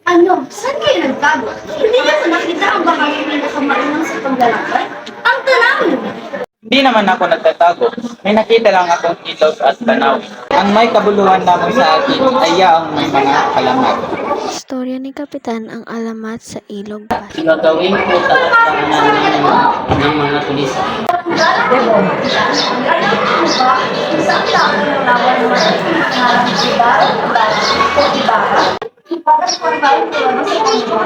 Ano? Saan kayo nagtago? Hindi niyo ba nakita ang baka may pinakamarunong sa paglalakad? Ang tanawin! Hindi naman ako nagtatago. May nakita lang akong ilog at tanawin. Ang may kabuluhan lamang sa akin ay yaong may mga alamat. Istorya ni Kapitan ang alamat sa Ilog Pasig. Gagawin ko tatataanan ng mga pulis. Alam mo ba, isang tao ng lawan mo ay pinangarang iba o iba? Para sa pagkain ko ano sa kanya.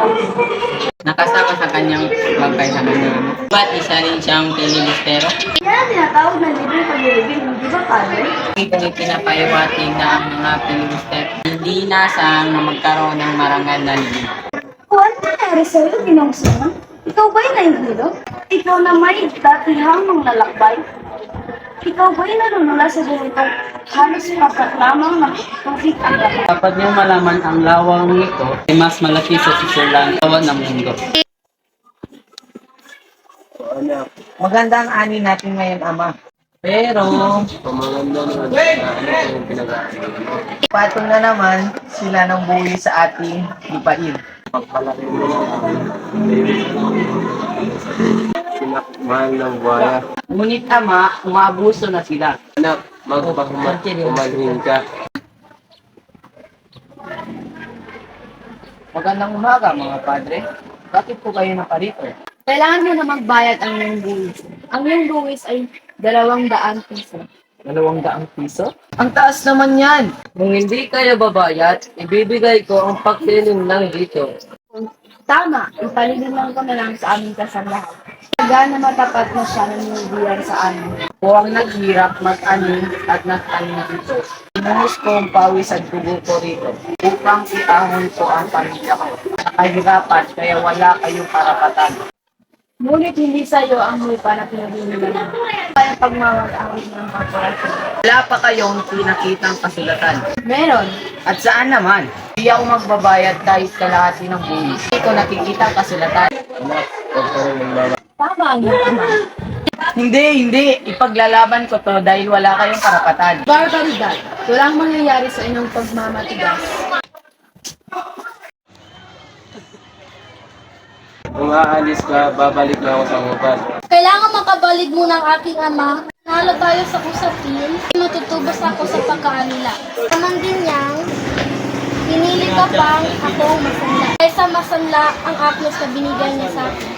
Nakasama sa kanyang bangkay sa kanyang ba't isa rin siyang pilibustero? Kaya tinatawag na libre pag-ibig, hindi ba pare? Ito'y pinapahiwatig na ang mga pilibustero hindi nasang na magkaroon ng marangal na libing. Kung ano nangyari sa'yo, Ginongson? Ikaw ba'y nahihilo? Ikaw na may datihang mga lalakbay? Ikaw ba'y nanunula sa ganitong halos papat lamang ng tubig ang lahat? Dapat niyong malaman ang lawang nito ay mas malaki sa susulan ng mundo. Maganda ang ani natin ngayon, Ama. Pero, Patong na naman sila ng buwi sa ating lupain. Mahal ng buhaya. ngunit ama, umaabuso na sila. Anak, magpahumalhin ka. Magandang umaga, mga padre. Bakit po kayo naparito? Kailangan mo na magbayad ang iyong buwis. Ang iyong buwis ay 200 piso. 200 piso? Ang taas naman yan! Kung hindi kayo babayad, ibibigay ko ang pagpiling lang dito. Tama, ipalilim lang ko na lang sa aming kasambahan. Kaya na matapat na siya ng biyar sa amin. Ako ang naghirap, mag-ani at nagtanim dito. Inuhos ko ang pawis at dugo ko rito upang iahon ko ang pamilya ko. Nakahirapan, kaya wala kayong karapatan. Ngunit hindi sa iyo ang lupa na pinag-inulan. Kaya pagmamag-awit ng korporasyon. Wala pa kayong pinakitang kasulatan. Meron. At saan naman? Hindi ako magbabayad kahit kalahati ng buwis. Hindi ko nakikita ang kasulatan. Anak, huwag ka rin magmamahal. Tama ang iyong ama. Hindi. Ipaglalaban ko to dahil wala kayong karapatan. Barbaridad. Walang mangyayari sa inyong pagmamatigas. Kung aalis ka, babalik na ako sa hubad. Kailangan makabalik muna ang aking ama. Nalo tayo sa usapin. Matutubos ako sa pagkaanila. Naman din niyang, pinili ka pang akong masanla. Kaysa masanla ang aklos na binigay niya sa akin.